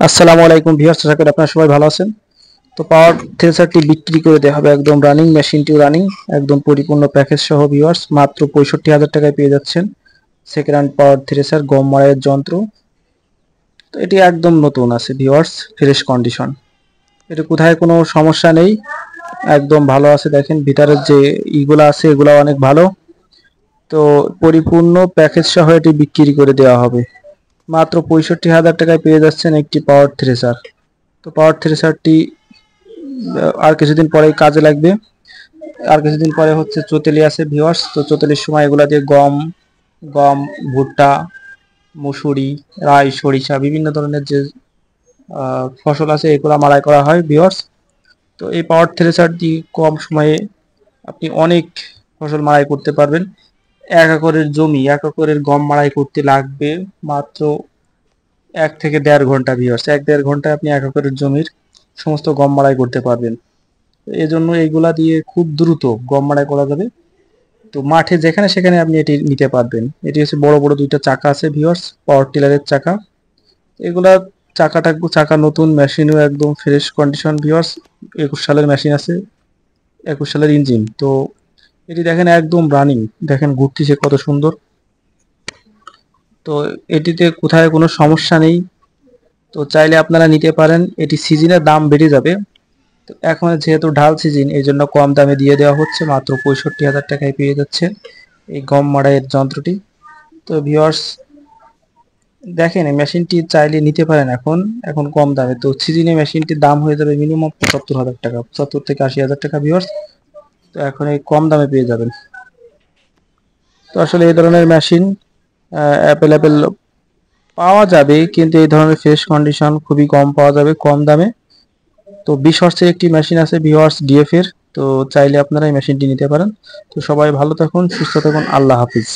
আসসালামু আলাইকুম ভিউয়ার্স, আশা করি আপনারা সবাই ভালো আছেন। তো পাওয়ার থ্রেসারটি বিক্রি করে দেওয়া হবে, একদম রানিং, মেশিনটিও রানিং, একদম পরিপূর্ণ প্যাকেজ সহ ভিউয়ার্স মাত্র 65,000 টাকায় পেয়ে যাচ্ছেন সেকেন্ড হ্যান্ড পাওয়ার থ্রেসার গম মাড়াইয়ের যন্ত্র। তো এটি একদম নতুন আছে ভিউয়ার্স, ফ্রেশ কন্ডিশন। এটা কোথায় কোনো সমস্যা নেই, একদম ভালো আছে। দেখেন ভিতরের যে ইগুলা আছে এগুলা অনেক ভালো। তো পরিপূর্ণ প্যাকেজ সহ এটি বিক্রি করে দেওয়া হবে মাত্র 65,000 টাকায় পেয়ে যাচ্ছেন একটি পাওয়ার থ্রেসার। তো পাওয়ার থ্রেসারটি আর কিছুদিন পরেই কাজে লাগবে। আর কিছুদিন পরে হচ্ছে চৌতেলি আছে ভিউয়ার্স। তো চৌতেলির সময় এগুলা দিয়ে গম গম ভুট্টা, মুসুরি, রাই, সরিষা, বিভিন্ন ধরনের যে ফসল আছে এগুলা মাড়াই করা হয় ভিউয়ার্স। তো এই পাওয়ার থ্রেসার দিয়ে কম সময়ে আপনি অনেক ফসল মাড়াই করতে পারবেন। 1 একরের জমি, 1 একরের গম মাড়াই করতে লাগবে মাত্র 1 থেকে 1.5 ঘন্টা ভিউয়ার্স। 1-1.5 ঘন্টায় আপনি 1 একরের জমির সমস্ত গম মাড়াই করতে পারবেন। এজন্য এইগুলা দিয়ে খুব দ্রুত গম মাড়াই করা যাবে। তো মাঠে যেখানে সেখানে আপনি এটি নিতে পারবেন। এটি হচ্ছে বড় বড় দুইটা চাকা আছে ভিউয়ার্স, পাওয়ার টিলারের চাকা। এগুলা চাকা নতুন, মেশিনও একদম ফ্রেশ কন্ডিশন ভিউয়ার্স। 21 সালের মেশিন আছে, 21 সালের ইঞ্জিন। তো এটি দেখেন একদম রানিং, দেখেন ঘুরতেছে কত সুন্দর। তো এটিতে কোথায় কোনো সমস্যা নেই। তো চাইলে আপনারা নিতে পারেন। এটি সিজনের দাম বেড়ে যাবে। তো এখন যেহেতু ঢাল সিজন, এই জন্য কম দামে দিয়ে দেওয়া হচ্ছে, মাত্র 65,000 টাকায় পেয়ে যাচ্ছে এই গম মাড়াইয়ের যন্ত্রটি। তো ভিউয়ার্স দেখেন, এই মেশিনটি চাইলে নিতে পারেন এখন এখন কম দামে। তো সিজনে মেশিনটির দাম হয়ে যাবে মিনিমাম 75,000 টাকা, 75 থেকে 80,000 টাকা ভিউয়ার্স। তো এখন এই কম দামে পেয়ে যাবেন। তো আসলে এই ধরনের মেশিন অ্যাভেলেবেল পাওয়া যাবে, কিন্তু এই ধরনের ফ্রেশ কন্ডিশন খুবই কম পাওয়া যাবে কম দামে। তো 20 হর্সের একটি মেশিন আছে ভিউয়ার্স ডিএফ এর। তো চাইলে আপনারা এই মেশিনটি নিতে পারেন। তো সবাই ভালো থাকুন, সুস্থ থাকুন, আল্লাহ হাফিজ।